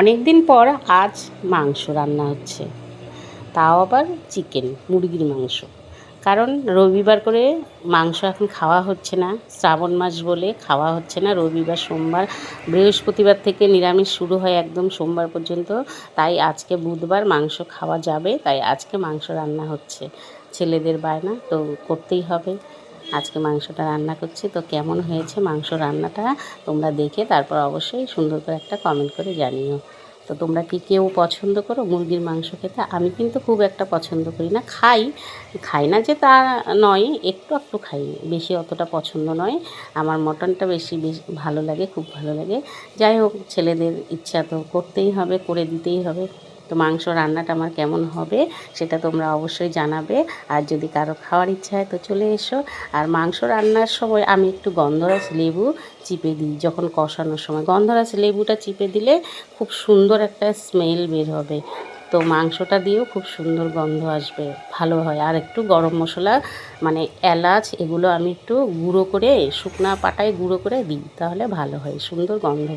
অনেক দিন পর আজ মাংস রান্না হচ্ছে, তাও আবার চিকেন, মুরগির মাংস। কারণ রবিবার করে মাংস এখন খাওয়া হচ্ছে না, শ্রাবণ মাস বলে খাওয়া হচ্ছে না। রবিবার, সোমবার, বৃহস্পতিবার থেকে নিরামিষ শুরু হয় একদম সোমবার পর্যন্ত। তাই আজকে বুধবার মাংস খাওয়া যাবে, তাই আজকে মাংস রান্না হচ্ছে। ছেলেদের বায়না তো করতেই হবে। আজকে মাংসটা রান্না করছি, তো কেমন হয়েছে মাংস রান্নাটা তোমরা দেখে তারপর অবশ্যই সুন্দর করে একটা কমেন্ট করে জানিও। তো তোমরা কি কেউ পছন্দ করো মুরগির মাংস খেতে? আমি কিন্তু খুব একটা পছন্দ করি না, খাই না যে তা নয়, একটু একটু খাই, বেশি অতটা পছন্দ নয়। আমার মটনটা বেশি ভালো লাগে, খুব ভালো লাগে। যাই হোক, ছেলেদের ইচ্ছা তো করতেই হবে, করে দিতেই হবে। তো মাংস রান্নাটা আমার কেমন হবে সেটা তোমরা অবশ্যই জানাবে। আর যদি কারো খাওয়ার ইচ্ছা হয় তো চলে এসো। আর মাংস রান্নার সময় আমি একটু গন্ধরাজ লেবু চিপে দিই। যখন কষানোর সময় গন্ধরাজ লেবুটা চিপে দিলে খুব সুন্দর একটা স্মেল বের হবে। তো মাংসটা দিয়েও খুব সুন্দর গন্ধ আসবে, ভালো হয়। আর একটু গরম মশলা মানে এলাচ এগুলো আমি একটু গুঁড়ো করে, শুকনা পাটায় গুঁড়ো করে দিই, তাহলে ভালো হয়, সুন্দর গন্ধ।